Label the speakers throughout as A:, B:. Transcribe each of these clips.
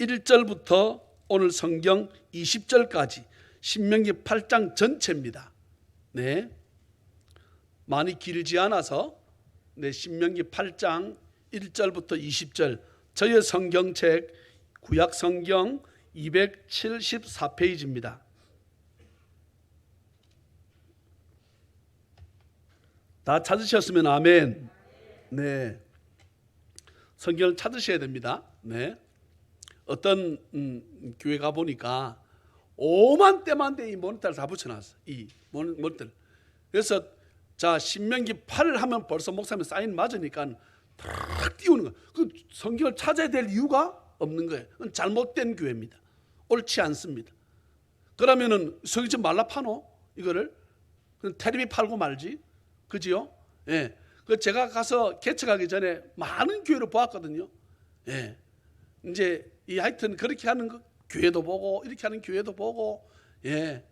A: 1절부터 오늘 성경 20절까지 신명기 8장 전체입니다. 네, 많이 길지 않아서 신명기 8장 1절부터 20절 저의 성경책 구약 성경 274페이지입니다. 다 찾으셨으면 아멘. 네, 성경을 찾으셔야 됩니다. 네, 어떤 교회 가 보니까 오만 때만 이 모니터를 다 붙여놨어. 이 모니터. 그래서 자 신명기 8을 하면 벌써 목사님 사인 맞으니까 탁 띄우는 거예요. 그 성경을 찾아야 될 이유가 없는 거예요. 그건 잘못된 교회입니다. 옳지 않습니다. 그러면은 성경 좀 말라 파노 이거를 테레비 팔고 말지, 그지요? 예. 그 제가 가서 개척하기 전에 많은 교회를 보았거든요. 예. 이제 이 하여튼 그렇게 하는 거 교회도 보고 이렇게 하는 교회도 보고. 예.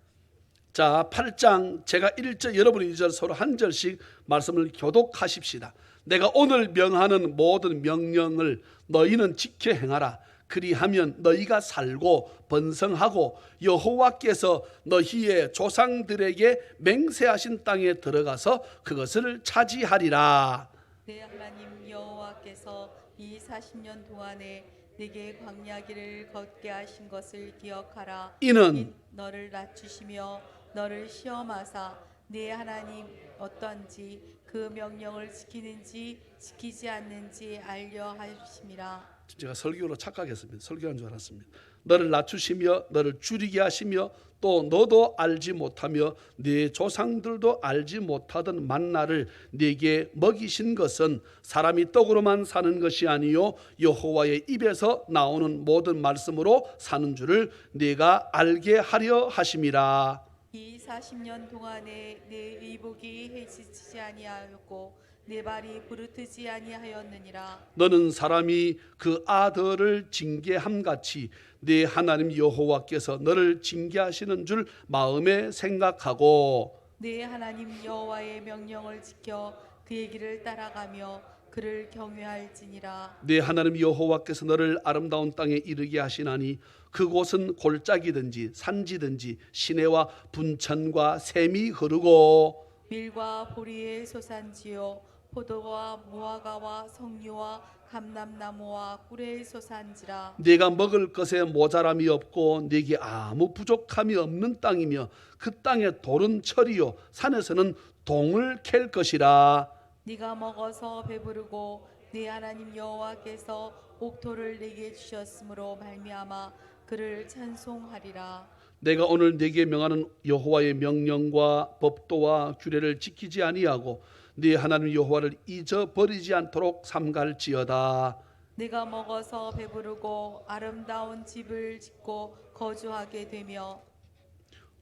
A: 자 8장 제가 1절 여러분이 2절 서로 한 절씩 말씀을 교독하십시다. 내가 오늘 명하는 모든 명령을 너희는 지켜 행하라. 그리하면 너희가 살고 번성하고 여호와께서 너희의 조상들에게 맹세하신 땅에 들어가서 그것을 차지하리라.
B: 내 하나님 여호와께서 이 40년 동안에 네게 광야길을 걷게 하신 것을 기억하라.
A: 이는
B: 너를 낮추시며 너를 시험하사 네 하나님 어떠한지 그 명령을 지키는지 지키지 않는지 알려 하심이라.
A: 제가 설교로 착각했습니다. 설교한 줄 알았습니다. 너를 낮추시며 너를 줄이게 하시며 또 너도 알지 못하며 네 조상들도 알지 못하던 만나를 네게 먹이신 것은 사람이 떡으로만 사는 것이 아니요 여호와의 입에서 나오는 모든 말씀으로 사는 줄을 네가 알게 하려 하심이라.
B: 이 40년 동안에 내 의복이 해지지 아니하였고 내 발이 부르트지 아니하였느니라.
A: 너는 사람이 그 아들을 징계함같이 네 하나님 여호와께서 너를 징계하시는 줄 마음에 생각하고
B: 네 하나님 여호와의 명령을 지켜 그의 길을 따라가며 그를 경외할지니라.
A: 네 하나님 여호와께서 너를 아름다운 땅에 이르게 하시나니 그곳은 골짜기든지 산지든지 시내와 분천과 샘이 흐르고
B: 밀과 보리의 소산지요 포도와 무화과와 석류와 감람나무와 꿀의 소산지라.
A: 네가 먹을 것에 모자람이 없고 네게 아무 부족함이 없는 땅이며 그 땅에 돌은 철이요 산에서는 동을 캘 것이라.
B: 네가 먹어서 배부르고 네 하나님 여호와께서 옥토를 네게 주셨으므로 말미암아 그를 찬송하리라.
A: 내가 오늘 네게 명하는 여호와의 명령과 법도와 규례를 지키지 아니하고 네 하나님 여호와를 잊어버리지 않도록 삼갈지어다.
B: 네가 먹어서 배부르고 아름다운 집을 짓고 거주하게 되며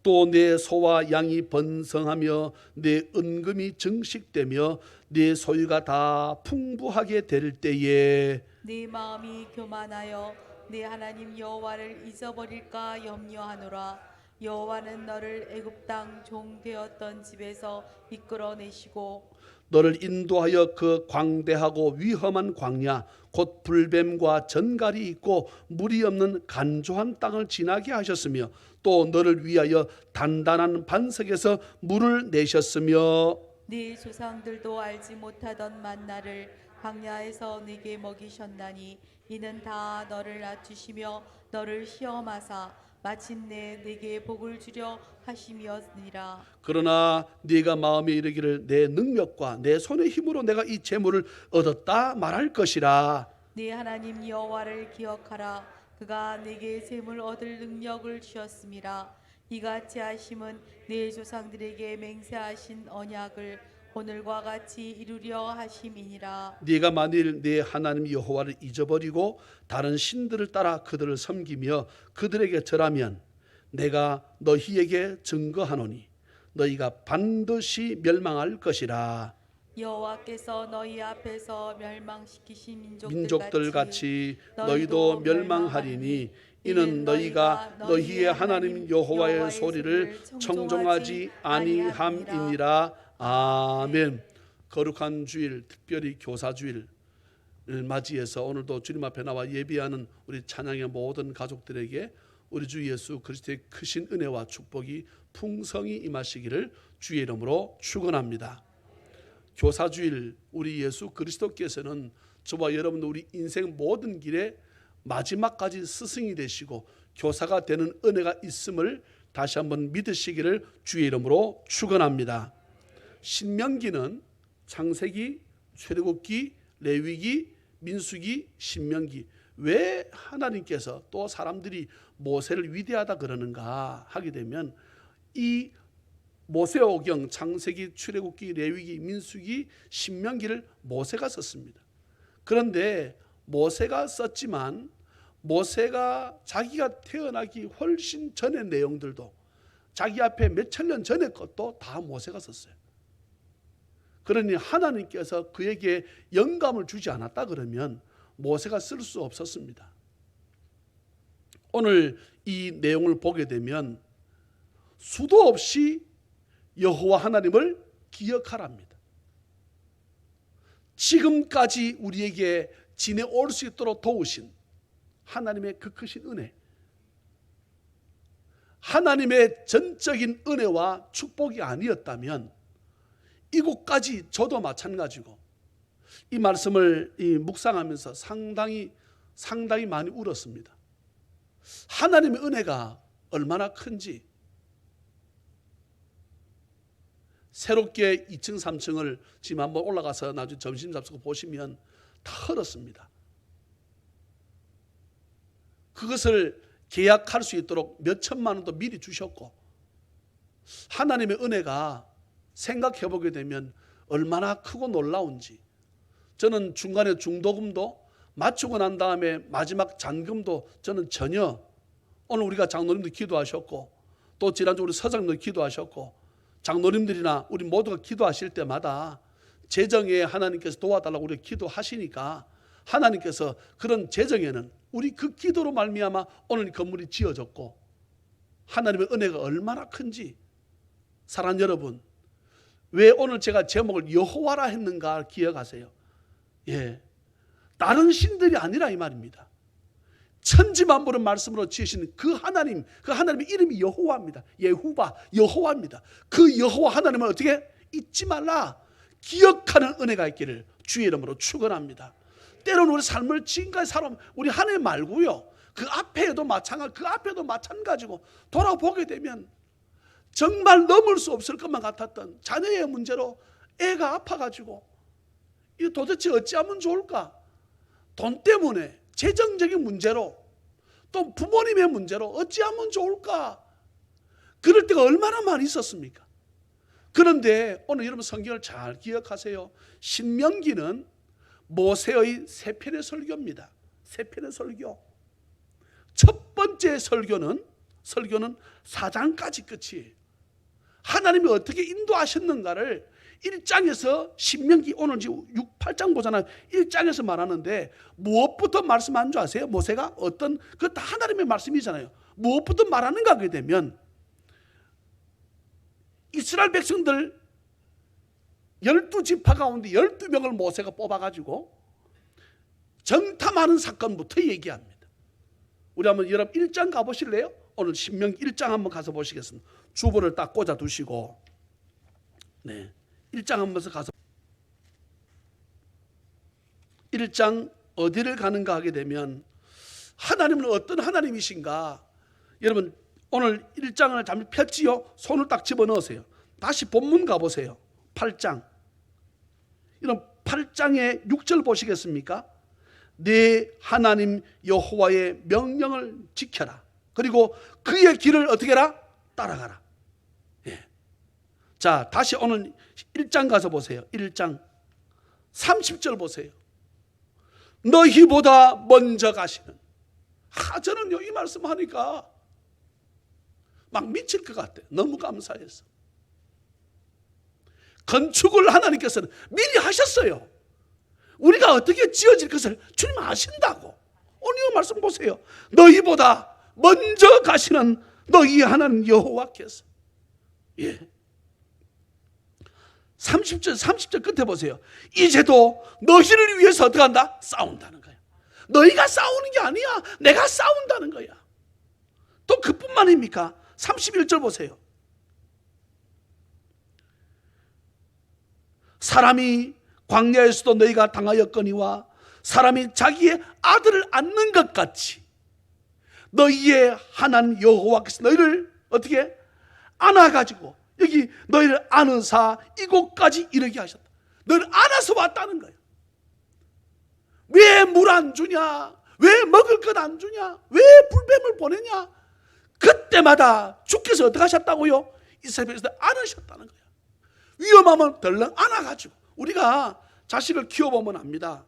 A: 또 내 소와 양이 번성하며 내 은금이 증식되며 내 소유가 다 풍부하게 될 때에
B: 네 마음이 교만하여 네 하나님 여호와를 잊어버릴까 염려하노라. 여호와는 너를 애굽 땅 종 되었던 집에서 이끌어내시고
A: 너를 인도하여 그 광대하고 위험한 광야 곧 불뱀과 전갈이 있고 물이 없는 간조한 땅을 지나게 하셨으며 또 너를 위하여 단단한 반석에서 물을 내셨으며
B: 네 조상들도 알지 못하던 만나를 광야에서 네게 먹이셨나니 이는 다 너를 낮추시며 너를 시험하사 마침내 네게 복을 주려 하심이었느니라.
A: 그러나 네가 마음에 이르기를 내 능력과 내 손의 힘으로 내가 이 재물을 얻었다 말할 것이라.
B: 네 하나님 여호와를 기억하라. 그가 네게 샘을 얻을 능력을 주셨음이라. 이같이 하심은 네 조상들에게 맹세하신 언약을 오늘과 같이 이루려 하심이니라.
A: 네가 만일 네 하나님 여호와를 잊어버리고 다른 신들을 따라 그들을 섬기며 그들에게 절하면 내가 너희에게 증거하노니 너희가 반드시 멸망할 것이라.
B: 여호와께서 너희 앞에서 멸망시키신
A: 민족들 같이 너희도 멸망하리니 이는 너희가 너희의 하나님 여호와의 소리를 청종하지 아니함이니라. 아멘. 거룩한 주일, 특별히 교사주일, 맞이해서 오늘도 주님 앞에 나와 예비하는 우리 찬양의 모든 가족들에게 우리 주 예수 그리스도의 크신 은혜와 축복이 풍성히 임하시기를 주의 이름으로 축원합니다. 교사주일 우리 예수 그리스도께서는 저와 여러분 우리 인생 모든 길에 마지막까지 스승이 되시고 교사가 되는 은혜가 있음을 다시 한번 믿으시기를 주의 이름으로 축원합니다. 신명기는 창세기, 출애굽기, 레위기, 민수기, 신명기, 왜 하나님께서 또 사람들이 모세를 위대하다 그러는가 하게 되면 이 모세오경, 창세기, 출애굽기, 레위기, 민수기, 신명기를 모세가 썼습니다. 그런데 모세가 썼지만 모세가 자기가 태어나기 훨씬 전의 내용들도 자기 앞에 몇천 년 전의 것도 다 모세가 썼어요. 그러니 하나님께서 그에게 영감을 주지 않았다 그러면 모세가 쓸 수 없었습니다. 오늘 이 내용을 보게 되면 수도 없이 여호와 하나님을 기억하랍니다. 지금까지 우리에게 지내올 수 있도록 도우신 하나님의 그 크신 은혜, 하나님의 전적인 은혜와 축복이 아니었다면 이곳까지 저도 마찬가지고 이 말씀을 묵상하면서 상당히 많이 울었습니다. 하나님의 은혜가 얼마나 큰지, 새롭게 2층 3층을 지금 한번 올라가서 나중에 점심 잡수고 보시면 다 헐었습니다. 그것을 계약할 수 있도록 몇 천만 원도 미리 주셨고, 하나님의 은혜가 생각해 보게 되면 얼마나 크고 놀라운지, 저는 중간에 중도금도 맞추고 난 다음에 마지막 잔금도 저는 전혀, 오늘 우리가 장로님도 기도하셨고 또 지난주 우리 서장도 기도하셨고 장로님들이나 우리 모두가 기도하실 때마다 재정에 하나님께서 도와달라고 우리가 기도하시니까 하나님께서 그런 재정에는 우리 그 기도로 말미암아 오늘 이 건물이 지어졌고, 하나님의 은혜가 얼마나 큰지. 사랑하는 여러분, 왜 오늘 제가 제목을 여호와라 했는가 기억하세요? 예, 다른 신들이 아니라 이 말입니다. 천지만물을 말씀으로 지으신 그 하나님, 그 하나님의 이름이 여호와입니다. 예후바, 여호와입니다. 그 여호와 하나님을 어떻게 잊지 말라, 기억하는 은혜가 있기를 주의 이름으로 축원합니다. 때로는 우리 삶을 지금까지 살아온 우리 하나님 말고요, 그 앞에도 마찬가지고 돌아보게 되면 정말 넘을 수 없을 것만 같았던 자녀의 문제로 애가 아파가지고 이 도대체 어찌하면 좋을까? 돈 때문에, 재정적인 문제로, 또 부모님의 문제로 어찌하면 좋을까? 그럴 때가 얼마나 많이 있었습니까? 그런데 오늘 여러분 성경을 잘 기억하세요. 신명기는 모세의 세 편의 설교입니다. 세 편의 설교. 첫 번째 설교는 4장까지 끝이에요. 하나님이 어떻게 인도하셨는가를 1장에서 신명기, 오늘 지금 6, 8장 보잖아요. 1장에서 말하는데 무엇부터 말씀한 줄 아세요? 모세가 어떤, 그것도 하나님의 말씀이잖아요. 무엇부터 말하는가 하게 되면 이스라엘 백성들 12지파 가운데 12명을 모세가 뽑아가지고 정탐하는 사건부터 얘기합니다. 우리 한번 여러분 1장 가보실래요? 오늘 신명기 1장 한번 가서 보시겠습니다. 주보를 딱 꽂아 두시고, 네, 1장 한번 가서 1장 어디를 가는가 하게 되면 하나님은 어떤 하나님이신가. 여러분 오늘 1장을 잠시 폈지요? 손을 딱 집어넣으세요. 다시 본문 가보세요. 8장. 이런 8장의 6절 보시겠습니까? 네 하나님 여호와의 명령을 지켜라. 그리고 그의 길을 어떻게 해라? 따라가라. 예. 자, 다시 오늘 1장 가서 보세요. 1장 30절 보세요. 너희보다 먼저 가시는. 저는요 이 말씀하니까 막 미칠 것 같아요. 너무 감사해서. 건축을 하나님께서는 미리 하셨어요. 우리가 어떻게 지어질 것을 주님 아신다고. 오늘 이 말씀 보세요. 너희보다 먼저 가시는 너희 하나님 여호와께서. 예. 30절 끝에 보세요. 이제도 너희를 위해서 어떻게 한다? 싸운다는 거야. 너희가 싸우는 게 아니야. 내가 싸운다는 거야. 또 그뿐만입니까? 31절 보세요. 사람이 광야에서도 너희가 당하였거니와 사람이 자기의 아들을 안는 것 같이 너희의 하나님 여호와께서 너희를 어떻게 안아가지고 여기 너희를 안으사 이곳까지 이르게 하셨다. 너희를 안아서 왔다는 거야. 왜 물 안 주냐? 왜 먹을 것 안 주냐? 왜 불뱀을 보내냐? 그때마다 주께서 어떻게 하셨다고요? 이스라엘에서 안으셨다는 거야. 위험하면 덜렁 안아가지고. 우리가 자식을 키워보면 압니다.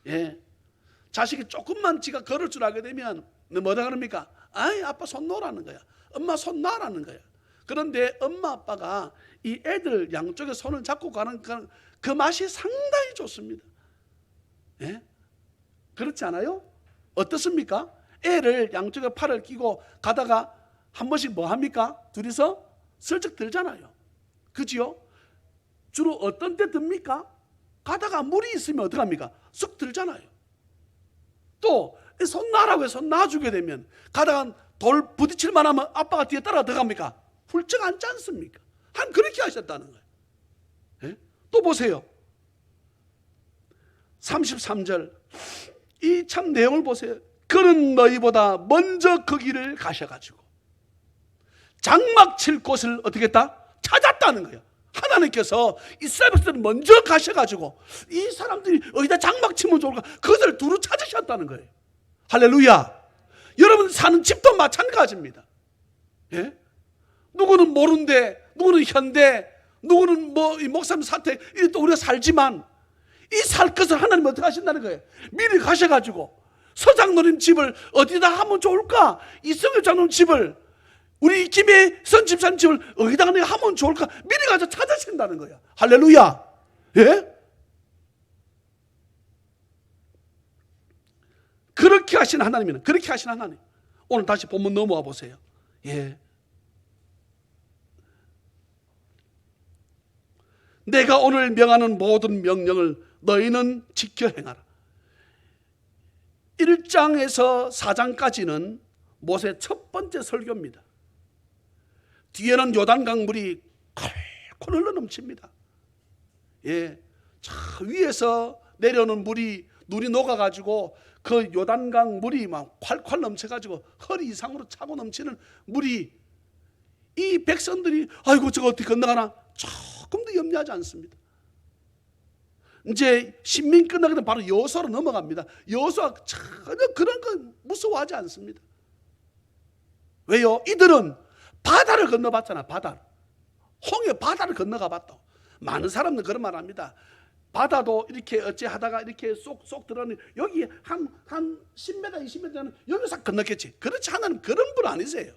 A: 예. 자식이 조금만 지가 걸을 줄 알게 되면 뭐라 그럽니까? 아이 아빠 손 놓으라는 거야. 엄마 손 놔라는 거야. 그런데 엄마 아빠가 이 애들 양쪽에 손을 잡고 가는 그 맛이 상당히 좋습니다. 예? 그렇지 않아요? 어떻습니까? 애를 양쪽에 팔을 끼고 가다가 한 번씩 뭐 합니까? 둘이서 슬쩍 들잖아요. 그지요? 주로 어떤 때 듭니까? 가다가 물이 있으면 어떡합니까? 쑥 들잖아요. 또 손 놔라고 해서 손 놔주게 되면 가다가 돌 부딪힐만 하면 아빠가 뒤에 따라 들어갑니까? 훌쩍 앉지 않습니까? 한 그렇게 하셨다는 거예요. 예? 또 보세요. 33절 이 참 내용을 보세요. 그는 너희보다 먼저 그 길을 가셔가지고 장막 칠 곳을 어떻게 했다? 찾았다는 거예요. 하나님께서 이스라엘 백성들을 먼저 가셔가지고 이 사람들이 어디다 장막 치면 좋을까? 그것을 두루 찾으셨다는 거예요. 할렐루야. 여러분 사는 집도 마찬가지입니다. 예? 누구는 모른대, 누구는 현대, 누구는 뭐 이 목사님 사택 이렇게 또 우리가 살지만 이 살 것을 하나님 어떻게 하신다는 거예요? 미리 가셔가지고 서장로님 집을 어디다 하면 좋을까? 이성엽 장로님 집을 우리 김혜선 집사님 집을 어디다가 내가 하면 좋을까? 미리 가서 찾으신다는 거야. 할렐루야. 예? 그렇게 하신 하나님이는 그렇게 하신 하나님. 오늘 다시 본문 넘어와 보세요. 예. 내가 오늘 명하는 모든 명령을 너희는 지켜 행하라. 1장에서 4장까지는 모세의 첫 번째 설교입니다. 뒤에는 요단강 물이 콜콜 흘러 넘칩니다. 예, 저 위에서 내려오는 눈이 녹아가지고 그 요단강 물이 막 콸콸 넘쳐가지고 허리 이상으로 차고 넘치는 물이 이 백성들이 아이고 저거 어떻게 건너가나 조금도 염려하지 않습니다. 이제 신민 끝나게 되면 바로 여호수아로 넘어갑니다. 여호수아 전혀 그런 거 무서워하지 않습니다. 왜요? 이들은 바다를 건너봤잖아. 홍해 바다를 건너가 봤다. 많은 사람들 그런 말 합니다. 바다도 이렇게 어찌 하다가 이렇게 쏙쏙 들어가는 여기 한 10m 20m 되는 여기서 건너겠지. 그렇지 하나님 그런 분 아니세요.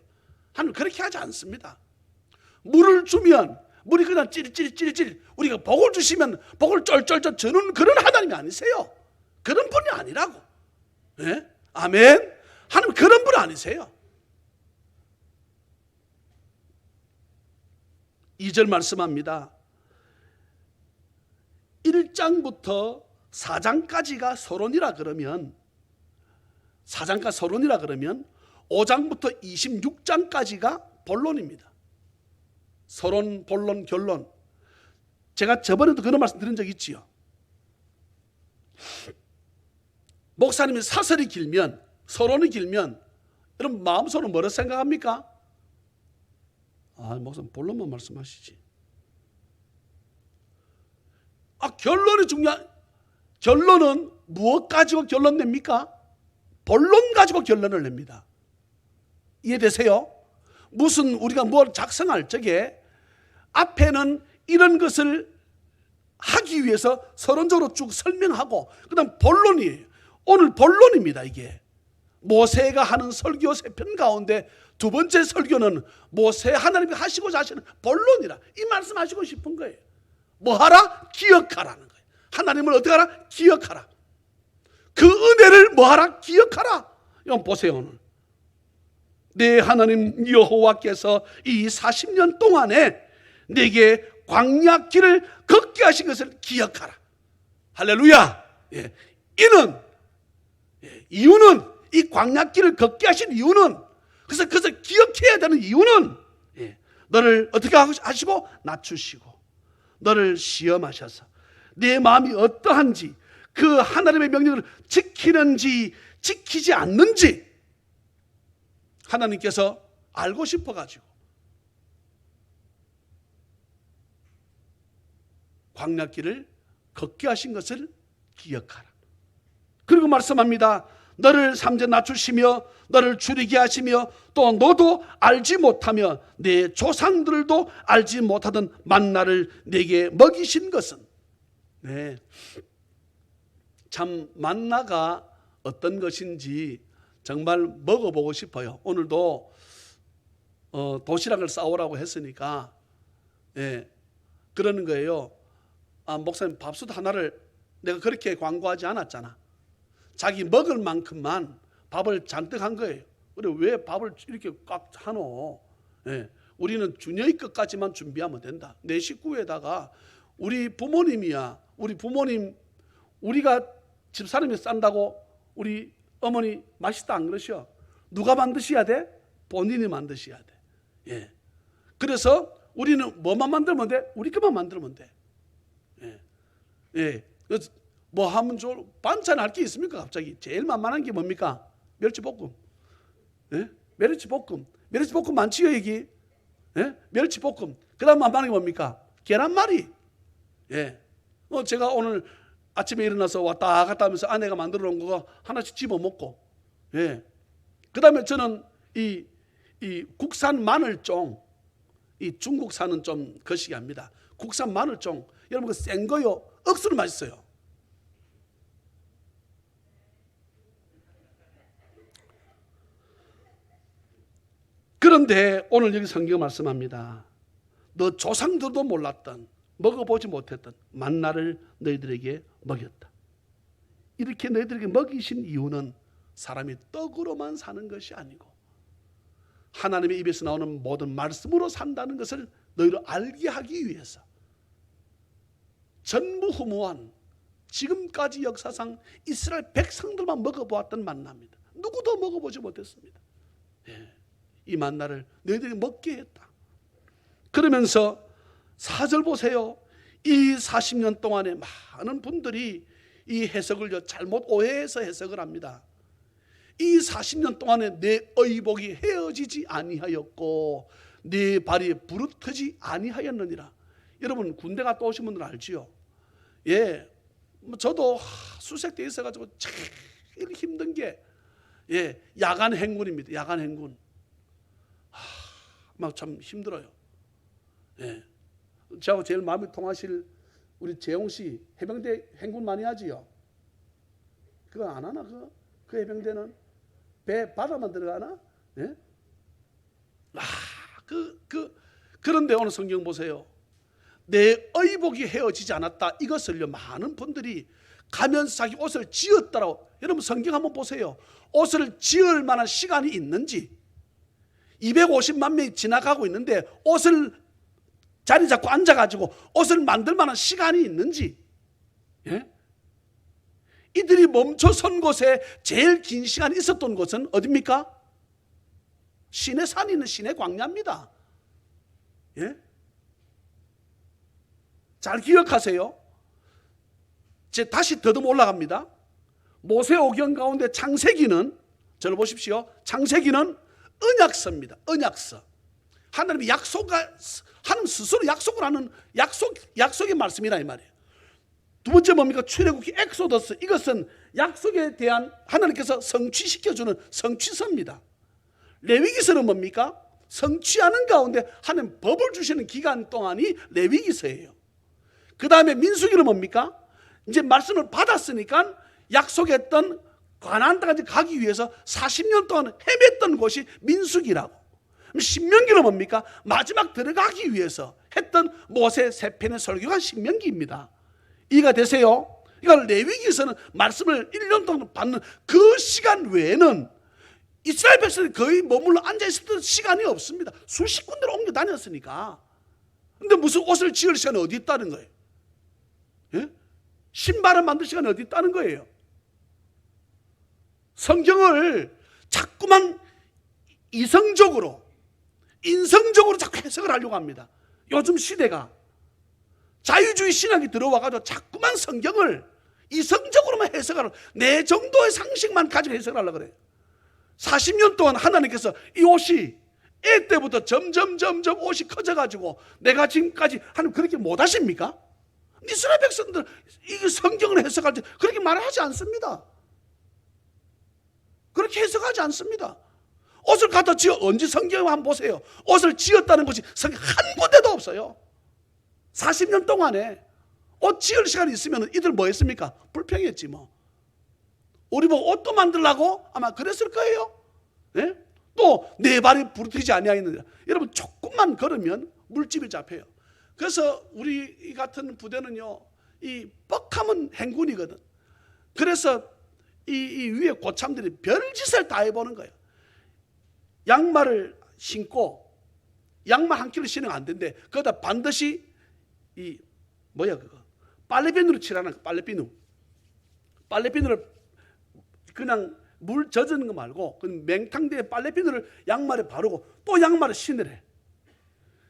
A: 하나님 그렇게 하지 않습니다. 물을 주면 물이 그냥 찔찔찔찔 우리가 복을 주시면 복을 쩔쩔쩔 주는 그런 하나님이 아니세요. 그런 분이 아니라고. 네? 아멘. 하나님 그런 분 아니세요. 2절 말씀합니다. 1장부터 4장까지가 서론이라 그러면 4장까지 서론이라 그러면 5장부터 26장까지가 본론입니다. 서론, 본론, 결론. 제가 저번에도 그런 말씀 드린 적 있지요. 목사님이 사설이 길면 서론이 길면 여러분 마음속으로 뭐라 생각합니까? 아, 목사님 본론만 말씀하시지. 결론이 중요한. 결론은 무엇 가지고 결론 냅니까? 본론 가지고 결론을 냅니다. 이해되세요? 무슨 우리가 뭘 작성할 적에 앞에는 이런 것을 하기 위해서 서론적으로 쭉 설명하고 그다음 본론이에요. 오늘 본론입니다. 이게 모세가 하는 설교 3편 가운데 두 번째 설교는 모세 하나님이 하시고자 하시는 본론이라 이 말씀하시고 싶은 거예요. 뭐 하라? 기억하라는 거예요. 하나님을 어떻게 하라? 기억하라. 그 은혜를 뭐 하라? 기억하라. 이건 보세요. 오늘 내 하나님 여호와께서 이 40년 동안에 내게 광야길을 걷게 하신 것을 기억하라. 할렐루야. 예. 이유는 이 광야길을 걷게 하신 이유는, 그래서 그것을 기억해야 되는 이유는, 너를 어떻게 하시고 낮추시고 너를 시험하셔서 내 마음이 어떠한지, 그 하나님의 명령을 지키는지 지키지 않는지 하나님께서 알고 싶어가지고 광야길을 걷게 하신 것을 기억하라. 그리고 말씀합니다. 너를 3절 낮추시며 너를 줄이게 하시며 또 너도 알지 못하며 내 조상들도 알지 못하던 만나를 내게 먹이신 것은, 네, 참 만나가 어떤 것인지 정말 먹어보고 싶어요. 오늘도 도시락을 싸오라고 했으니까 그러는 거예요. 목사님, 밥솥 하나를 내가 그렇게 광고하지 않았잖아. 자기 먹을 만큼만 밥을 잔뜩 한 거예요. 그래, 왜 밥을 이렇게 꽉 하노? 우리는 주녀의 것까지만 준비하면 된다. 내 식구에다가 우리 부모님이야. 우리 부모님, 우리가 집사람이 싼다고 우리 어머니 맛있다 안 그러셔? 누가 만드셔야 돼? 본인이 만드셔야 돼. 그래서 우리는 뭐만 만들면 돼? 우리 것만 만들면 돼. 그래서 뭐 하면 좋을, 반찬 할 게 있습니까? 갑자기 제일 만만한 게 뭡니까? 멸치볶음. 멸치볶음 많지요 여기. 멸치볶음. 그 다음 만만한 게 뭡니까? 계란말이. 제가 오늘 아침에 일어나서 왔다 갔다 하면서 아내가 만들어 놓은 거 하나씩 집어 먹고, 그 다음에 저는 이 국산 마늘종, 이 중국산은 좀 거시기 합니다. 국산 마늘종, 여러분 그 센 거요, 억수로 맛있어요. 그런데 오늘 여기 성경 말씀합니다. 너 조상들도 몰랐던, 먹어보지 못했던 만나를 너희들에게 먹였다. 이렇게 너희들에게 먹이신 이유는 사람이 떡으로만 사는 것이 아니고 하나님의 입에서 나오는 모든 말씀으로 산다는 것을 너희를 알게 하기 위해서 전무후무한 지금까지 역사상 이스라엘 백성들만 먹어보았던 만나입니다. 누구도 먹어보지 못했습니다. 이 만나를 너희들이 먹게 했다. 그러면서 4절 보세요. 이 40년 동안에 많은 분들이 이 해석을 잘못 오해해서 해석을 합니다. 이 40년 동안에 내 의복이 헤어지지 아니하였고 내 발이 부르트지 아니하였느니라. 여러분 군대 갔다 오신 분들 알지요? 저도 수색돼 있어가지고 제일 힘든 게 야간 행군입니다. 야간 행군. 막 참 힘들어요. 저하고 제일 마음이 통하실 우리 재홍 씨, 해병대 행군 많이 하지요? 그거 안 하나? 그 해병대는 배 바다만 들어가나? 그런데 오늘 성경 보세요. 내 의복이 헤어지지 않았다. 이것을요 많은 분들이 가면서 자기 옷을 지었다라고. 여러분 성경 한번 보세요. 옷을 지을 만한 시간이 있는지, 250만 명이 지나가고 있는데 옷을 자리 잡고 앉아가지고 옷을 만들 만한 시간이 있는지, 이들이 멈춰선 곳에 제일 긴 시간이 있었던 곳은 어디입니까? 시내 산이 있는 시내 광야입니다. 잘 기억하세요. 다시 더듬어 올라갑니다. 모세오경 가운데 창세기는, 저를 보십시오. 창세기는 언약서입니다. 언약서. 하나님이 하나님 스스로 약속을 하는 약속의 말씀이라 이 말이에요. 두 번째 뭡니까? 출애굽기 엑소더스. 이것은 약속에 대한 하나님께서 성취시켜주는 성취서입니다. 레위기서는 뭡니까? 성취하는 가운데 하나님 법을 주시는 기간 동안이 레위기서예요. 그 다음에 민수기는 뭡니까? 이제 말씀을 받았으니까 약속했던 가나안 땅까지 가기 위해서 40년 동안 헤맸던 곳이 민수기라고. 신명기는 뭡니까? 마지막 들어가기 위해서 했던 모세 세 편의 설교가 신명기입니다. 이해가 되세요? 그러니까 레위기에서는 말씀을 1년 동안 받는 그 시간 외에는 이스라엘 백성이 거의 머물러 앉아있었던 시간이 없습니다. 수십 군데로 옮겨 다녔으니까. 근데 무슨 옷을 지을 시간이 어디 있다는 거예요? 예? 신발을 만들 시간이 어디 있다는 거예요? 성경을 자꾸만 이성적으로, 인성적으로 자꾸 해석을 하려고 합니다. 요즘 시대가 자유주의 신학이 들어와가지고 자꾸만 성경을 이성적으로만 해석하려고, 내 정도의 상식만 가지고 해석을 하려고 그래요. 40년 동안 하나님께서 이 옷이 애 때부터 점점 옷이 커져가지고 내가 지금까지 하나님 그렇게 못하십니까? 이스라엘 백성들 이 성경을 해석할 때 그렇게 말하지 않습니다. 그렇게 해석하지 않습니다. 옷을 갖다 지어, 언제 성경을 한번 보세요. 옷을 지었다는 것이 성경 한 군데도 없어요. 40년 동안에 옷 지을 시간이 있으면 이들 뭐 했습니까? 불평했지 뭐. 우리 보고 옷도 만들라고 아마 그랬을 거예요. 네? 또 네 발이 부르트지 아니하였느냐. 여러분 조금만 걸으면 물집이 잡혀요. 그래서 우리 같은 부대는요, 이 뻑하면 행군이거든. 그래서 이 위에 고참들이 별짓을 다 해보는 거예요. 양말을 신고 양말 한 킬로 신으면 안 된대. 거기다 반드시 이 뭐야 그거 빨래비누로 칠하는 거. 빨래비누를 그냥 물 젖은 거 말고 그 맹탕대에 빨래비누를 양말에 바르고 또 양말을 신으래.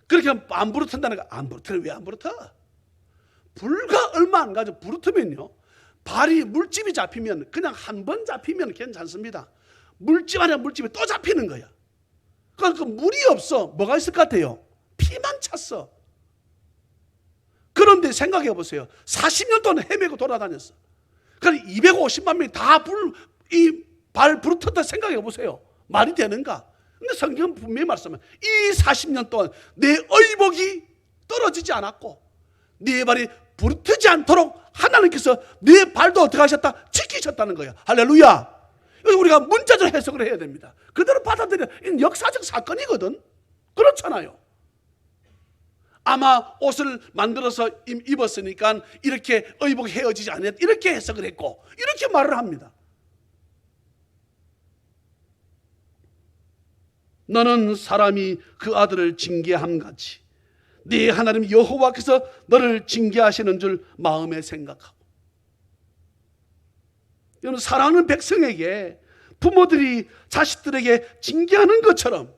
A: 그렇게 하면 안 부르튼다는 거. 안 부르트는 왜 안 부르터? 불과 얼마 안 가지고 부르트면요, 발이 물집이 잡히면 그냥 한 번 잡히면 괜찮습니다. 물집 아니야 물집이 또 잡히는 거야. 그러니까 물이 없어. 뭐가 있을 것 같아요? 피만 찼어. 그런데 생각해 보세요. 40년 동안 헤매고 돌아다녔어. 그러니까 250만 명이 다 발 부르텄다 생각해 보세요. 말이 되는가? 근데 성경은 분명히 말씀해. 이 40년 동안 내 의복이 떨어지지 않았고 네 발이 부르트지 않도록 하나님께서 네 발도 어떻게 하셨다? 지키셨다는 거야. 할렐루야. 우리가 문자적 해석을 해야 됩니다. 그대로 받아들여. 이건 역사적 사건이거든. 그렇잖아요. 아마 옷을 만들어서 입었으니까 이렇게 의복이 헤어지지 않았다, 이렇게 해석을 했고 이렇게 말을 합니다. 너는 사람이 그 아들을 징계함같이 네 하나님 여호와께서 너를 징계하시는 줄 마음에 생각하고. 여러분, 사랑하는 백성에게 부모들이 자식들에게 징계하는 것처럼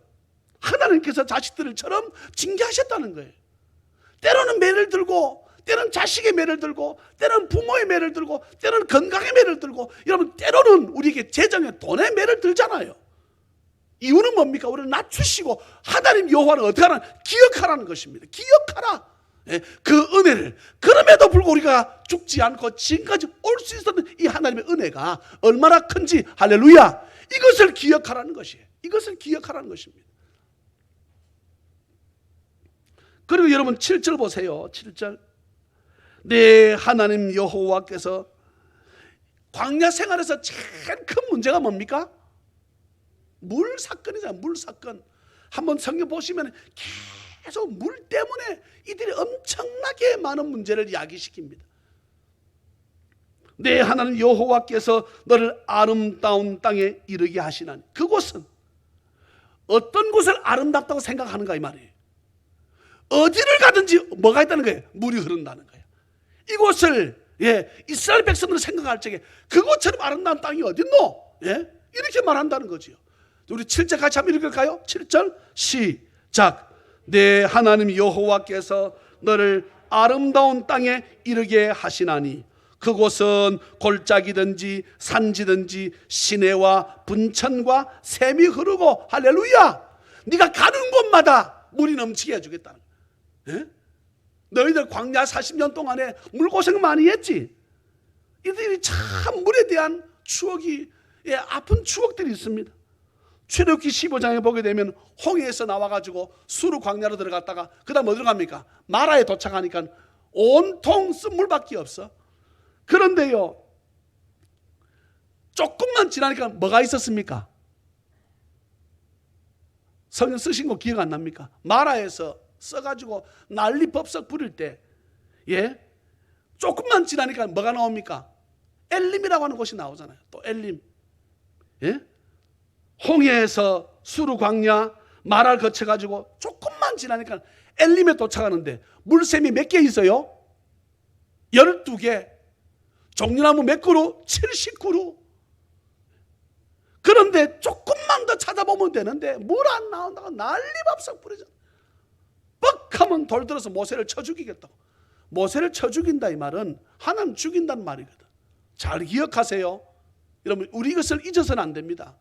A: 하나님께서 자식들처럼 징계하셨다는 거예요. 때로는 매를 들고, 때로는 자식의 매를 들고, 때로는 부모의 매를 들고, 때로는 건강의 매를 들고, 여러분 때로는 우리에게 재정의 돈의 매를 들잖아요. 이유는 뭡니까? 우리를 낮추시고 하나님 여호와는 어떻게 하나? 기억하라는 것입니다. 기억하라. 예, 그 은혜를. 그럼에도 불구하고 우리가 죽지 않고 지금까지 올 수 있었던 이 하나님의 은혜가 얼마나 큰지, 할렐루야, 이것을 기억하라는 것이에요. 이것을 기억하라는 것입니다. 그리고 여러분 7절 보세요. 7절. 네 하나님 여호와께서 광야 생활에서 제일 큰 문제가 뭡니까? 물 사건이잖아요. 물 사건. 한번 성경 보시면 계속 물 때문에 이들이 엄청나게 많은 문제를 야기시킵니다. 네 하나님 여호와께서 너를 아름다운 땅에 이르게 하시나니. 그곳은 어떤 곳을 아름답다고 생각하는가 이 말이에요. 어디를 가든지 뭐가 있다는 거예요? 물이 흐른다는 거예요. 이곳을 이스라엘 백성들을 생각할 적에 그곳처럼 아름다운 땅이 어딨노? 이렇게 말한다는 거지요. 우리 7절 같이 한번 읽을까요? 7절 시작. 네 하나님 여호와께서 너를 아름다운 땅에 이르게 하시나니 그곳은 골짜기든지 산지든지 시내와 분천과 샘이 흐르고, 할렐루야, 네가 가는 곳마다 물이 넘치게 해주겠다는 거예요. 너희들 광야 40년 동안에 물고생 많이 했지. 이들이 참 물에 대한 추억이, 아픈 추억들이 있습니다. 출애굽기 15장에 보게 되면 홍해에서 나와가지고 수르 광야로 들어갔다가 그 다음 어디로 갑니까? 마라에 도착하니까 온통 쓴물밖에 없어. 그런데요, 조금만 지나니까 뭐가 있었습니까? 성경 쓰신 거 기억 안 납니까? 마라에서 써가지고 난리 법석 부릴 때, 조금만 지나니까 뭐가 나옵니까? 엘림이라고 하는 곳이 나오잖아요. 또 엘림. 홍해에서 수르 광야 마라를 거쳐가지고 조금만 지나니까 엘림에 도착하는데 물샘이 몇 개 있어요? 12개. 종려나무 몇 그루? 70그루. 그런데 조금만 더 찾아보면 되는데 물 안 나온다고 난리밥상 부르잖아. 뻑하면 돌 들어서 모세를 쳐 죽이겠다고. 모세를 쳐 죽인다 이 말은 하나님 죽인다는 말이거든. 잘 기억하세요. 여러분, 우리 이것을 잊어서는 안 됩니다.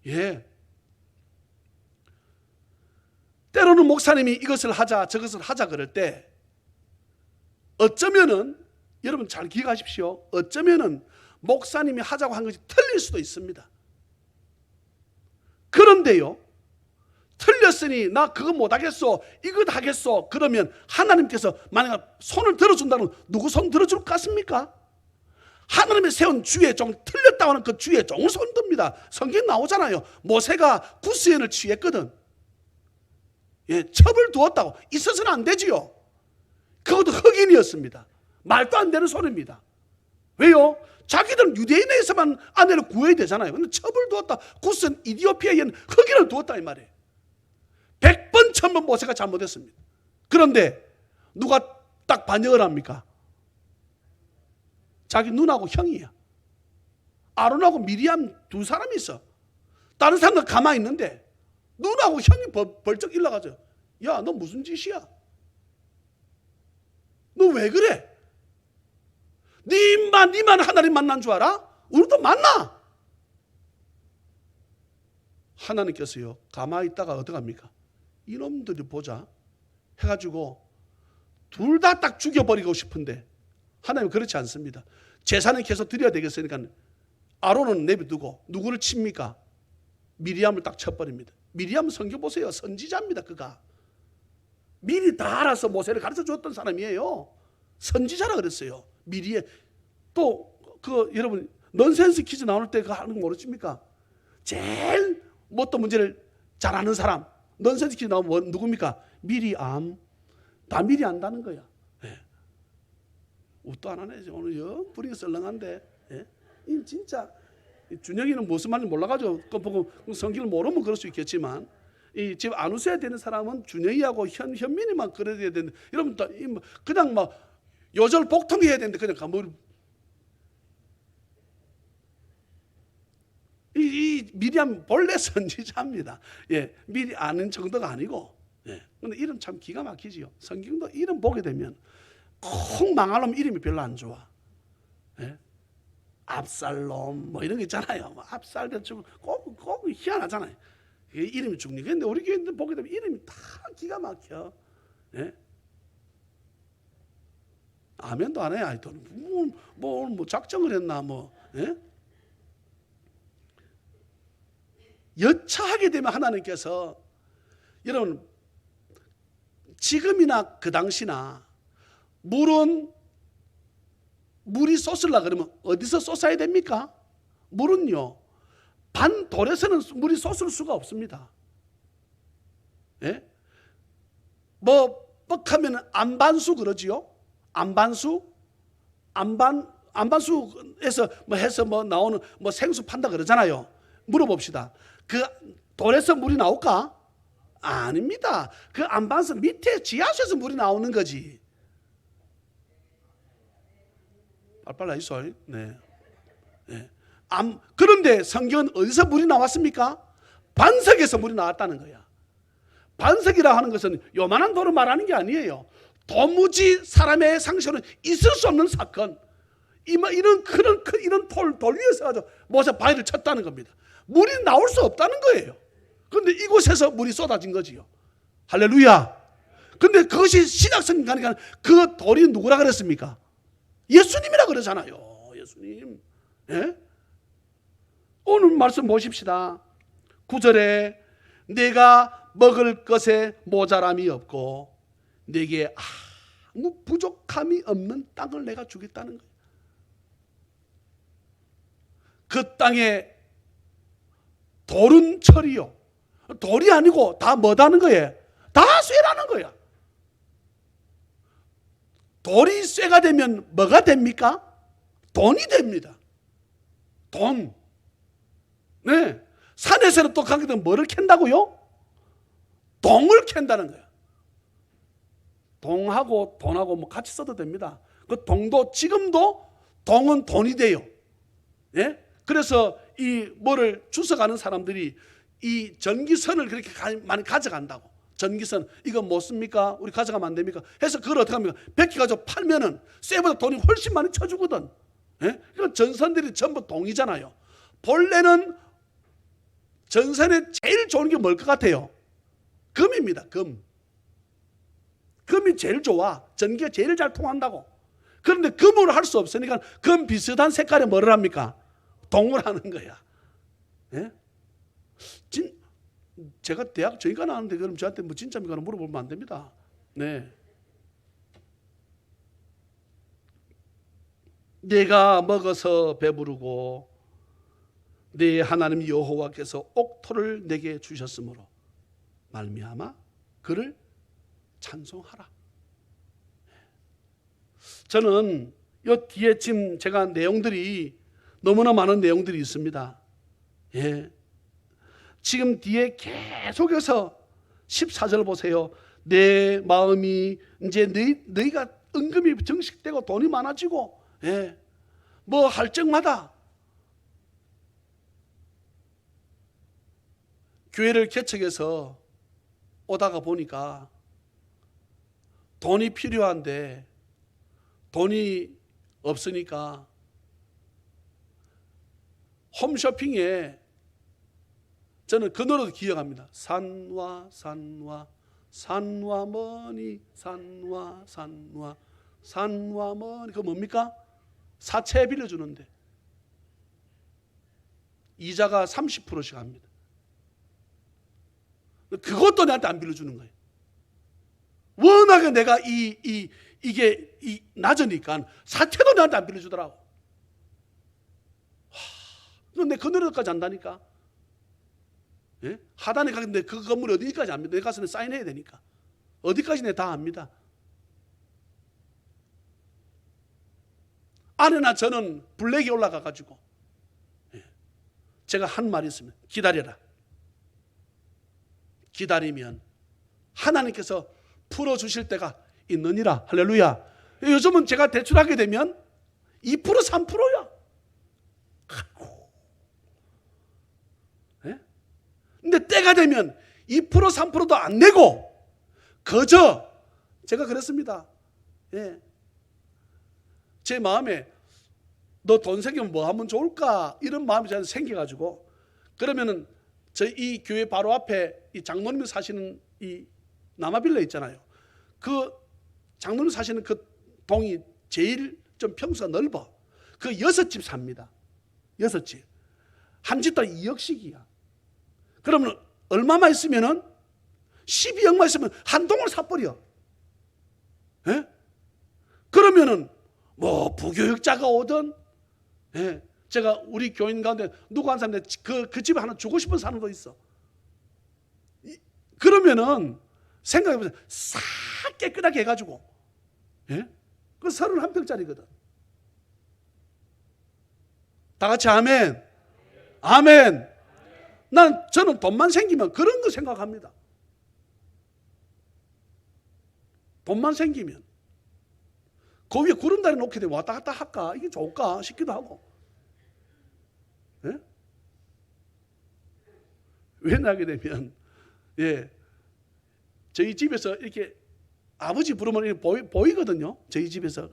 A: 예. 때로는 목사님이 이것을 하자 저것을 하자 그럴 때 어쩌면은, 여러분 잘 기억하십시오, 어쩌면은 목사님이 하자고 한 것이 틀릴 수도 있습니다. 그런데요, 틀렸으니 나 그거 못하겠어, 이거 하겠어, 그러면 하나님께서 만약에 손을 들어준다면 누구 손 들어줄 것 같습니까? 하나님의 세운 주의 종, 틀렸다고 하는 그 주의 종을 손 듭니다. 성경 나오잖아요. 모세가 구스연을 취했거든. 예, 첩을 두었다고. 있어서는 안 되지요. 그것도 흑인이었습니다. 말도 안 되는 소리입니다. 왜요? 자기들은 유대인에서만 아내를 구해야 되잖아요. 근데 첩을 두었다. 구스는 이디오피아에는 흑인을 두었다 이 말이에요. 100번 1000번 모세가 잘못했습니다. 그런데 누가 딱 반역을 합니까? 자기 누나하고 형이야. 아론하고 미리암 두 사람이 있어. 다른 사람들 가만히 있는데 누나하고 형이 벌쩍 일러가죠. 야, 너 무슨 짓이야? 너 왜 그래? 니만 하나님 만난 줄 알아? 우리도 만나. 하나님께서요, 가만히 있다가 어떡합니까? 이놈들이 보자 해가지고 둘 다 딱 죽여버리고 싶은데 하나님은 그렇지 않습니다. 제사는 계속 드려야 되겠으니까 아론은 내비두고 누구를 칩니까? 미리암을 딱 쳐버립니다. 미리암 성경 보세요. 선지자입니다. 그가 미리 다 알아서 모세를 가르쳐 줬던 사람이에요. 선지자라 그랬어요. 미리에 또 그 여러분 넌센스 퀴즈 나올 때 그거 하는 거 모르십니까? 제일 뭐 어떤 문제를 잘 아는 사람 넌센스 퀴즈 나오면 뭐, 누굽니까? 미리암. 다 미리 안다는 거야. 예. 웃도 안 하네. 오늘 영 분위기 썰렁한데. 예? 이 진짜 준영이는 무슨 말인지 몰라가지고 그거 보고 성경을 모르면 그럴 수 있겠지만 이 집 안 웃어야 되는 사람은 준영이하고 현민이만 그래야 되는데 여러분 그냥 막 요절 복통해야 되는데 그냥 가물 이 미리암 본래 선지자입니다. 예, 미리 아는 정도가 아니고. 예. 근데 이름 참 기가 막히지요. 성경도 이름 보게 되면 콩 망할 놈 이름이 별로 안 좋아. 예? 압살롬 뭐 이런 거 있잖아요. 뭐 압살대 꼭 희한하잖아요. 이름이 죽니. 근데 우리 교회들 보게 되면 이름이 다 기가 막혀. 예? 아멘도 안 해. 아이들 뭐 작정을 했나 뭐. 예? 여차하게 되면 하나님께서 여러분 지금이나 그 당시나 물이 쏟으려 그러면 어디서 쏟아야 됩니까? 물은요 반 돌에서는 물이 쏟을 수가 없습니다. 예? 뭐 뻑하면 안반수 그러지요. 안반수에서 뭐 해서 뭐 나오는 뭐 생수 판다 그러잖아요. 물어봅시다. 그 돌에서 물이 나올까? 아닙니다. 그 안반수 밑에 지하수에서 물이 나오는 거지. 빨빨라 있어. 네. 네. 그런데 성경은 어디서 물이 나왔습니까? 반석에서 물이 나왔다는 거야. 반석이라 하는 것은 요만한 돌을 말하는 게 아니에요. 도무지 사람의 상식으로는 있을 수 없는 사건. 이런 돌 위에서 가지고 모세 바위를 쳤다는 겁니다. 물이 나올 수 없다는 거예요. 그런데 이곳에서 물이 쏟아진 거지요. 할렐루야. 근데 그것이 신약성경 가니까 그 돌이 누구라 그랬습니까? 예수님이라 그러잖아요. 예수님. 예? 오늘 말씀 보십시다. 9절에 내가 먹을 것에 모자람이 없고 내게 아무 부족함이 없는 땅을 내가 주겠다는 거예요. 그 땅에 돌은 철이요. 돌이 아니고 다 뭐다는 거예요? 다 쇠라는 거야. 돌이 쇠가 되면 뭐가 됩니까? 돈이 됩니다. 돈. 네. 산에서는 또 가게 되면 뭐를 캔다고요? 동을 캔다는 거예요. 동하고 돈하고 뭐 같이 써도 됩니다. 그 동도 지금도 동은 돈이 돼요. 예? 그래서 이 뭐를 주워가는 사람들이 이 전기선을 그렇게 많이 가져간다고. 전기선 이거 못 씁니까? 우리 가져가면 안 됩니까? 해서 그걸 어떻게 합니까? 100개 가지고 팔면은 쇠보다 돈이 훨씬 많이 쳐주거든. 예? 그 전선들이 전부 동이잖아요. 본래는 전선에 제일 좋은 게 뭘 것 같아요? 금입니다. 금. 금이 제일 좋아. 전기가 제일 잘 통한다고. 그런데 금으로 할 수 없으니까 금 비슷한 색깔에 뭐를 합니까? 동을 하는 거야. 예? 제가 대학 저희가 나왔는데 그럼 저한테 뭐 진짜입니까? 물어보면 안 됩니다. 네. 내가 먹어서 배부르고 네 하나님 여호와께서 옥토를 내게 주셨으므로 말미암아 그를 찬송하라. 저는 이 뒤에 지금 제가 내용들이 너무나 많은 내용들이 있습니다. 예. 지금 뒤에 계속해서 14절 보세요. 내 마음이 이제 너희가 은금이 정식되고 돈이 많아지고, 예. 뭐 할 적마다 교회를 개척해서 오다가 보니까 돈이 필요한데 돈이 없으니까 홈쇼핑에 저는 그 노래도 기억합니다. 산와 산와 산와 머니 산와 산와 산와 머니 그거 뭡니까? 사채 빌려주는데 이자가 30%씩 합니다. 그것도 나한테 안 빌려주는 거예요. 워낙에 내가 이게 낮으니까 사채도 나한테 안 빌려주더라고. 근데 그 노래까지 안다니까. 예? 하단에 가는데 그 건물이 어디까지 압니다. 내 가서 사인해야 되니까. 어디까지 내 다 압니다. 아내나 저는 블랙이 올라가가지고 제가 한 말이 있으면 기다려라. 기다리면 하나님께서 풀어주실 때가 있느니라. 할렐루야. 요즘은 제가 대출하게 되면 2% 3%야. 예? 근데 때가 되면 2% 3%도 안 내고 그저 제가 그랬습니다. 예. 제 마음에 너 돈 생기면 뭐 하면 좋을까 이런 마음이 저한테 생겨가지고 그러면은 저희 이 교회 바로 앞에 이 장로님 사시는 이 남아빌라 있잖아요. 그 장로님 사시는 그 동이 제일 좀 평수가 넓어. 그 6집 삽니다. 6집. 한 집당 2억씩이야. 그러면 얼마만 있으면은 12억만 있으면 한 동을 사버려. 예? 그러면은 뭐 부교육자가 오든 예. 제가 우리 교인 가운데 누구 한 사람인데 그 집에 하나 주고 싶은 사람도 있어. 그러면은 생각해보세요. 싹 깨끗하게 해가지고 예? 그 31평짜리거든. 다 같이 아멘. 아멘. 저는 돈만 생기면 그런 거 생각합니다. 돈만 생기면 그 위에 구름다리 놓게 되면 왔다 갔다 할까? 이게 좋을까? 싶기도 하고. 예? 왜 나게 되면 예, 저희 집에서 이렇게 아버지 부르면 이렇게 보이거든요. 저희 집에서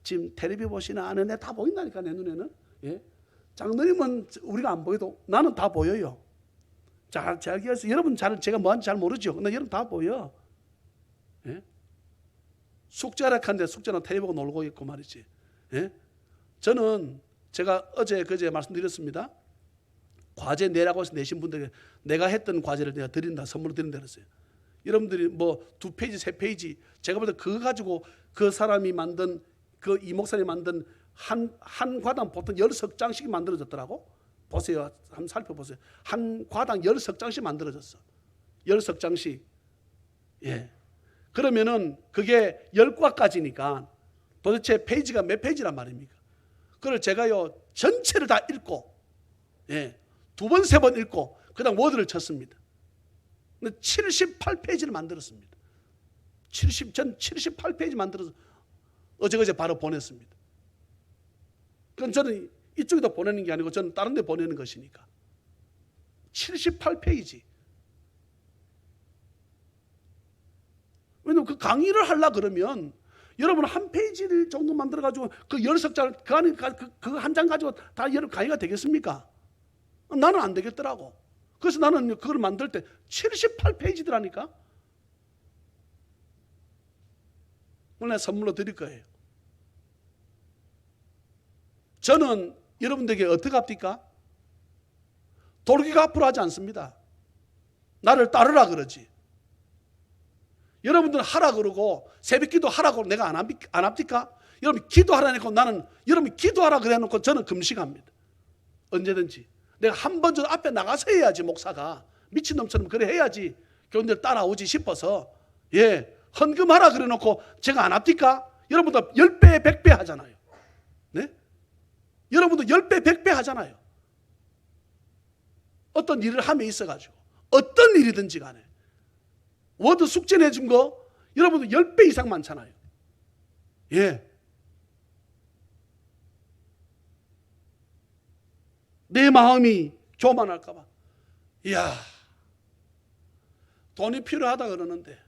A: 지금 텔레비 보시나 안 해? 다 보인다니까 내 눈에는. 예? 장로님은 우리가 안 보여도 나는 다 보여요. 잘 기억해서 여러분 제가 뭐하는지 잘 모르죠. 근데 여러분 다 보여. 예? 숙제하락한데 숙제는 텔레비 보고 놀고 있고 말이지. 예? 저는 제가 어제 그제 말씀드렸습니다. 과제 내라고 해서 내신 분들에게 내가 했던 과제를 내가 드린다, 선물로 드린다 그랬어요. 여러분들이 뭐 2페이지, 3페이지 제가 볼 때 그거 가지고 그 사람이 만든 그 이 목사님이 만든 한 과당 보통 10석장씩 만들어졌더라고. 보세요. 한번 살펴보세요. 한 과당 10석장씩 만들어졌어. 10석장씩. 예. 그러면은 그게 10과까지니까 도대체 페이지가 몇 페이지란 말입니까? 그걸 제가요 전체를 다 읽고 예, 2번, 3번 읽고 그 다음 워드를 쳤습니다. 근데 78페이지를 만들었습니다. 전 78페이지 만들어서 어제 바로 보냈습니다. 그건 저는 이쪽에다 보내는 게 아니고 저는 다른 데 보내는 것이니까. 78페이지. 왜냐면 그 강의를 하려고 그러면 여러분 한 페이지를 정도 만들어가지고 그 10석자 그 안에 그 한 장 가지고 다 여러분 강의가 되겠습니까? 나는 안 되겠더라고. 그래서 나는 그걸 만들 때 78페이지더라니까. 오늘 선물로 드릴 거예요. 저는 여러분들에게 어떻게 합니까? 도르기가 앞으로 하지 않습니다. 나를 따르라 그러지. 여러분들은 하라 그러고 새벽기도 하라고 내가 안 합니까? 여러분 기도하라 해놓고 나는 여러분 기도하라 그래 놓고 저는 금식합니다. 언제든지. 내가 한 번 정도 앞에 나가서 해야지 목사가 미친놈처럼 그래 해야지 교인들 따라오지 싶어서 헌금하라 그래 놓고 제가 안 합니까? 여러분도 10배 100배 하잖아요. 네? 여러분도 10배 100배 하잖아요. 어떤 일을 함에 있어가지고 어떤 일이든지 간에 워드 숙제 내준 거 여러분도 10배 이상 많잖아요. 내 마음이 교만할까 봐. 이야, 돈이 필요하다 그러는데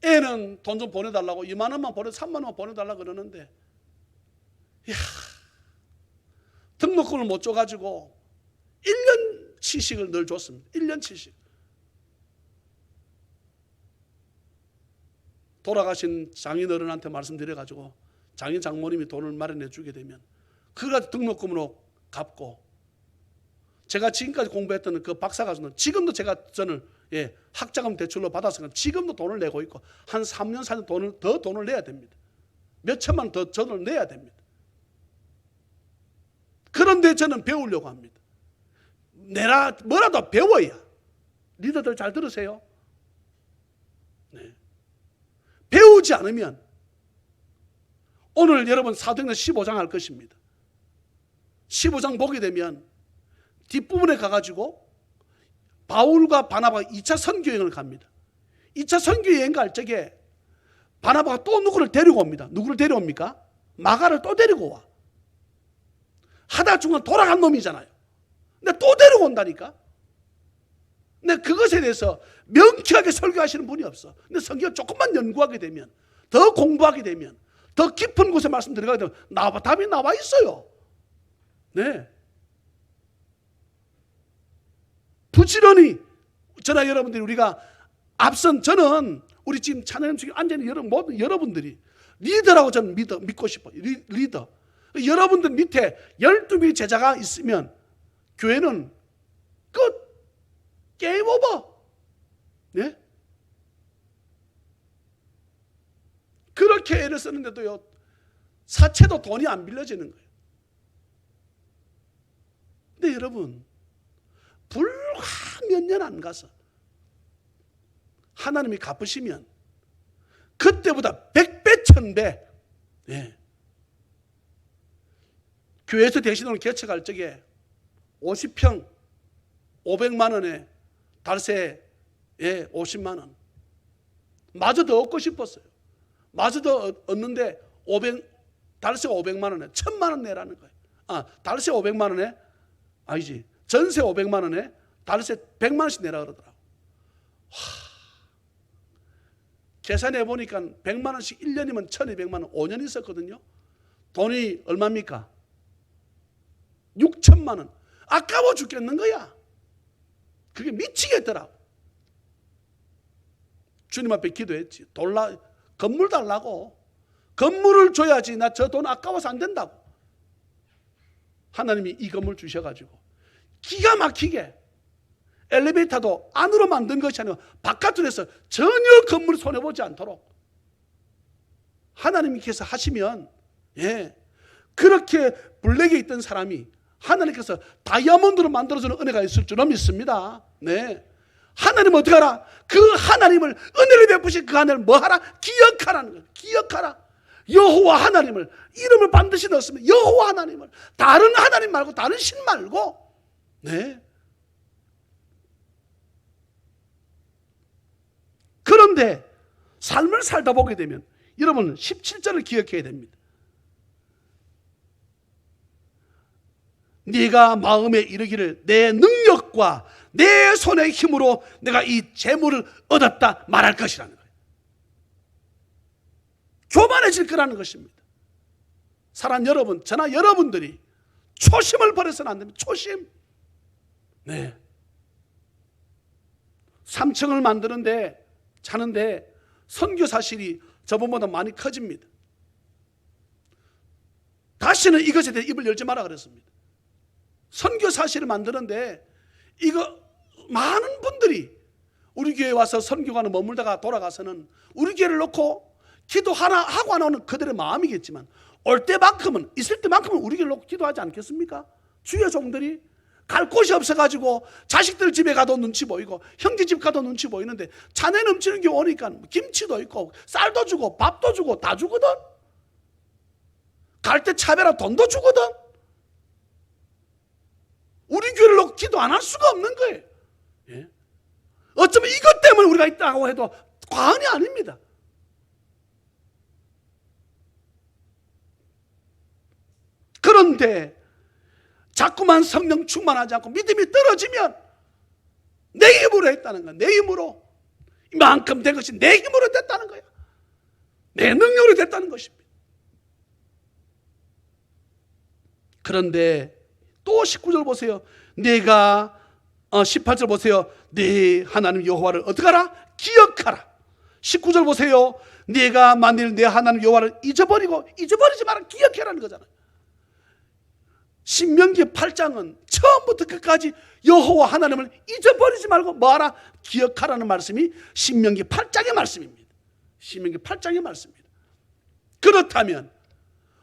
A: 애는 돈 좀 보내달라고 2만 원만 3만 원만 보내달라고 그러는데 이야, 등록금을 못 줘가지고 1년 치식을 늘 줬습니다. 1년 치식. 돌아가신 장인어른한테 말씀드려가지고 장인 장모님이 돈을 마련해 주게 되면 그가 등록금으로 갚고 제가 지금까지 공부했던 그 박사과정은 지금도 저는 학자금 대출로 받아서 지금도 돈을 내고 있고 한 3년 4년 더 돈을 내야 됩니다. 몇 천만 원 더 돈을 내야 됩니다. 그런데 저는 배우려고 합니다. 뭐라도 배워야. 리더들 잘 들으세요. 네. 배우지 않으면 오늘 여러분 사도행전 15장 할 것입니다. 15장 보게 되면 뒷부분에 가가지고 바울과 바나바가 2차 선교여행을 갑니다. 2차 선교여행 갈 적에 바나바가 또 누구를 데리고 옵니다. 누구를 데려옵니까? 마가를 또 데리고 와. 하다 중간 돌아간 놈이잖아요. 근데 또 데리고 온다니까. 근데 그것에 대해서 명쾌하게 설교하시는 분이 없어. 근데 성경 조금만 연구하게 되면 더 공부하게 되면 더 깊은 곳에 말씀 들어가게 되면 답이 나와 있어요. 네. 부지런히 저나 여러분들이 우리가 앞선 저는 우리 지금 찬양 중에 앉아있는 모든 여러분들이 리더라고 저는 믿고 싶어요. 리더. 여러분들 밑에 12명의 제자가 있으면 교회는 끝. 게임 오버. 네? 그렇게 애를 쓰는데도요 사채도 돈이 안 빌려지는 거예요. 근데 여러분 불과 몇 년 안 가서 하나님이 갚으시면 그때보다 100배 1000배 교회에서 대신으로 개척할 적에 50평 500만 원에 달세에 50만 원 마저 더 얻고 싶었어요. 마저 더 얻는데 달세 500만 원에 1000만 원 내라는 거예요. 달세 500만 원에 아니지 전세 500만 원에 달세 100만 원씩 내라 그러더라고. 계산해 보니까 100만 원씩 1년이면 1200만 원 5년 있었거든요. 돈이 얼마입니까? 6천만 원. 아까워 죽겠는 거야. 그게 미치겠더라고. 주님 앞에 기도했지. 건물 달라고. 건물을 줘야지. 나 저 돈 아까워서 안 된다고. 하나님이 이 건물 주셔가지고 기가 막히게 엘리베이터도 안으로 만든 것이 아니라 바깥으로 해서 전혀 건물을 손해보지 않도록 하나님께서 하시면 그렇게 블랙에 있던 사람이 하나님께서 다이아몬드로 만들어주는 은혜가 있을 줄은 믿습니다. 네. 하나님은 어떻게 하라? 그 하나님을 은혜를 베푸신 그 하나님을 뭐하라? 기억하라는 거예요. 기억하라. 여호와 하나님을 이름을 반드시 넣었으면 여호와 하나님을 다른 하나님 말고 다른 신 말고 그런데 삶을 살다 보게 되면 여러분 17절을 기억해야 됩니다. 네가 마음에 이르기를 내 능력과 내 손의 힘으로 내가 이 재물을 얻었다 말할 것이라는 거예요. 교만해질 거라는 것입니다. 사랑 여러분, 저나 여러분들이 초심을 버려서는 안 됩니다. 초심. 네. 3층을 만드는데 자는데 선교사실이 저번보다 많이 커집니다. 다시는 이것에 대해 입을 열지 마라 그랬습니다. 선교사실을 만드는데 이거 많은 분들이 우리 교회에 와서 선교관을 머물다가 돌아가서는 우리 교회를 놓고 기도 하나 하고 안 하는 그들의 마음이겠지만 올 때만큼은 있을 때만큼은 우리 교회를 놓고 기도하지 않겠습니까? 주의 종들이 갈 곳이 없어가지고 자식들 집에 가도 눈치 보이고 형제 집 가도 눈치 보이는데 자네 넘치는 게 오니까 김치도 있고 쌀도 주고 밥도 주고 다 주거든. 갈 때 차배라 돈도 주거든. 우리 교회를 놓고 기도 안 할 수가 없는 거예요. 예? 어쩌면 이것 때문에 우리가 있다고 해도 과언이 아닙니다. 그런데 자꾸만 성령 충만하지 않고 믿음이 떨어지면 내 힘으로 했다는 거야. 내 힘으로. 이만큼 된 것이 내 힘으로 됐다는 거야. 내 능력으로 됐다는 것입니다. 그런데 또 19절 보세요. 내가 18절 보세요. 네 하나님 여호와를 어떻게 하라? 기억하라. 19절 보세요. 네가 만일 내 하나님 여호와를 잊어버리지 마라. 기억해라는 거잖아요. 신명기 8장은 처음부터 끝까지 여호와 하나님을 잊어버리지 말고 뭐하라? 기억하라는 말씀이 신명기 8장의 말씀입니다. 신명기 8장의 말씀입니다. 그렇다면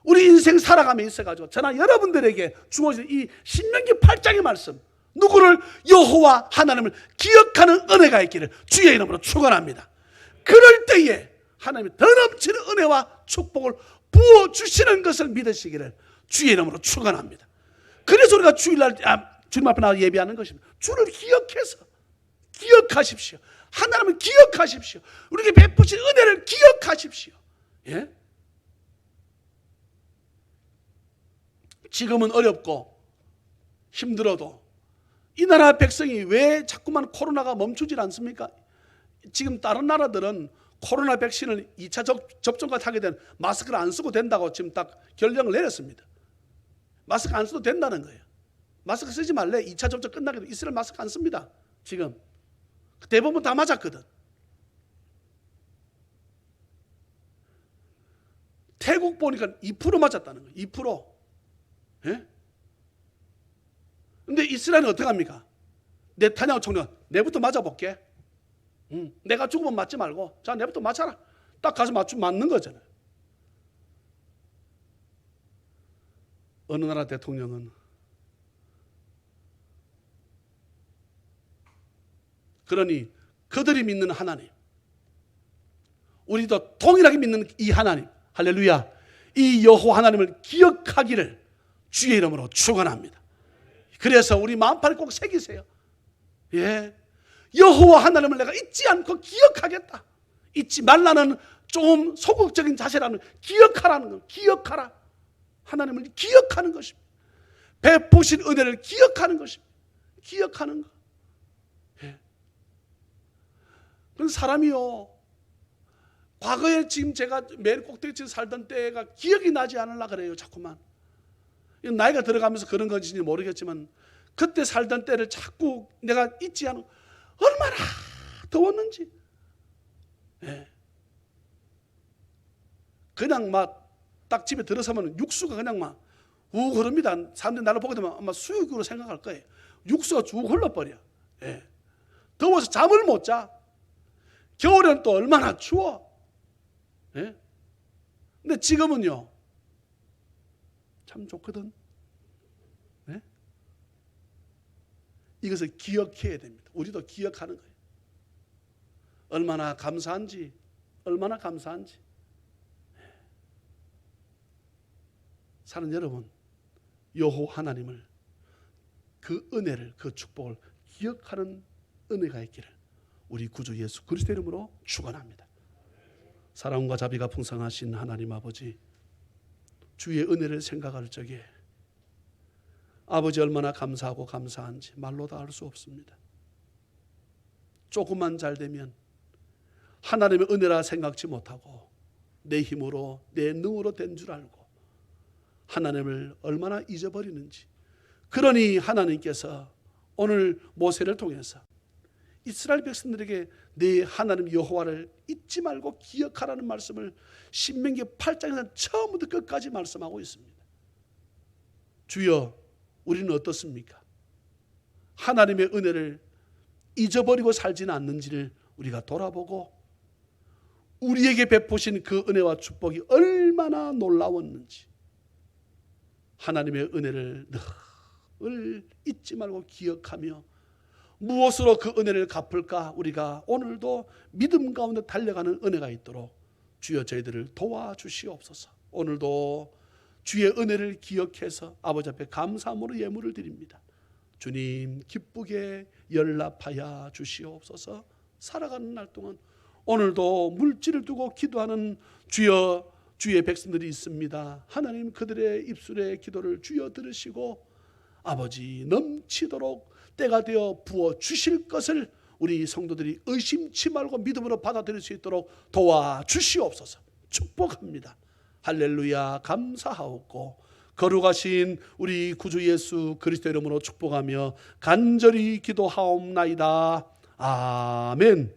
A: 우리 인생 살아가며 있어가지고 저나 여러분들에게 주어진 이 신명기 8장의 말씀, 누구를? 여호와 하나님을 기억하는 은혜가 있기를 주의 이름으로 축원합니다. 그럴 때에 하나님이 더 넘치는 은혜와 축복을 부어주시는 것을 믿으시기를 주의 이름으로 축원합니다. 그래서 우리가 주일날 주님 앞에 나와 예배하는 것입니다. 주를 기억해서 기억하십시오. 하나님을 기억하십시오. 우리에게 베푸신 은혜를 기억하십시오. 예? 지금은 어렵고 힘들어도 이 나라 백성이 왜 자꾸만 코로나가 멈추질 않습니까? 지금 다른 나라들은 코로나 백신을 2차 접종까지 하게 된 마스크를 안 쓰고 된다고 지금 딱 결정을 내렸습니다. 마스크 안 써도 된다는 거예요. 마스크 쓰지 말래. 2차 접종 끝나게도 이스라엘 마스크 안 씁니다. 지금 대부분 다 맞았거든. 태국 보니까 2% 맞았다는 거예요. 2%. 예? 근데 이스라엘은 어떻게 합니까? 네타냐후 총리가 내부터 맞아볼게. 내가 죽으면 맞지 말고 자 내부터 맞아라. 딱 가서 맞는 거잖아요. 어느 나라 대통령은 그러니 그들이 믿는 하나님, 우리도 동일하게 믿는 이 하나님, 할렐루야, 이 여호와 하나님을 기억하기를 주의 이름으로 축원합니다. 그래서 우리 마음판에 꼭 새기세요. 예, 여호와 하나님을 내가 잊지 않고 기억하겠다. 잊지 말라는 좀 소극적인 자세라는 기억하라는 거. 기억하라. 하나님을 기억하는 것입니다. 베푸신 은혜를 기억하는 것입니다. 기억하는 거. 예. 그런 사람이요, 과거에 지금 제가 매일 꼭대기층 살던 때가 기억이 나지 않으려 그래요. 자꾸만 나이가 들어가면서 그런 건지 모르겠지만 그때 살던 때를 자꾸 내가 잊지 않고 얼마나 더웠는지. 예. 그냥 막 딱 집에 들어서면 육수가 그냥 막 우 흐릅니다. 사람들이 나를 보게 되면 아마 수육으로 생각할 거예요. 육수가 쭉 흘러버려. 예. 더워서 잠을 못 자. 겨울에는 또 얼마나 추워. 예. 근데 지금은요 참 좋거든. 예? 이것을 기억해야 됩니다. 우리도 기억하는 거예요. 얼마나 감사한지. 사는 여러분, 여호와 하나님을, 그 은혜를, 그 축복을 기억하는 은혜가 있기를 우리 구주 예수 그리스도 이름으로 축원합니다. 사랑과 자비가 풍성하신 하나님 아버지, 주의 은혜를 생각할 적에 아버지 얼마나 감사하고 감사한지 말로 다 할 수 없습니다. 조금만 잘 되면 하나님의 은혜라 생각지 못하고 내 힘으로 내 능으로 된 줄 알고 하나님을 얼마나 잊어버리는지. 그러니 하나님께서 오늘 모세를 통해서 이스라엘 백성들에게 내 하나님 여호와를 잊지 말고 기억하라는 말씀을 신명기 8장에서 처음부터 끝까지 말씀하고 있습니다. 주여, 우리는 어떻습니까? 하나님의 은혜를 잊어버리고 살지는 않는지를 우리가 돌아보고 우리에게 베푸신 그 은혜와 축복이 얼마나 놀라웠는지 하나님의 은혜를 늘 잊지 말고 기억하며 무엇으로 그 은혜를 갚을까 우리가 오늘도 믿음 가운데 달려가는 은혜가 있도록 주여 저희들을 도와주시옵소서. 오늘도 주의 은혜를 기억해서 아버지 앞에 감사함으로 예물을 드립니다. 주님 기쁘게 연락하여 주시옵소서. 살아가는 날 동안 오늘도 물질을 두고 기도하는 주여 주의 백성들이 있습니다. 하나님 그들의 입술의 기도를 주여 들으시고 아버지 넘치도록 때가 되어 부어 주실 것을 우리 성도들이 의심치 말고 믿음으로 받아들일 수 있도록 도와주시옵소서. 축복합니다. 할렐루야 감사하옵고 거룩하신 우리 구주 예수 그리스도 이름으로 축복하며 간절히 기도하옵나이다. 아멘.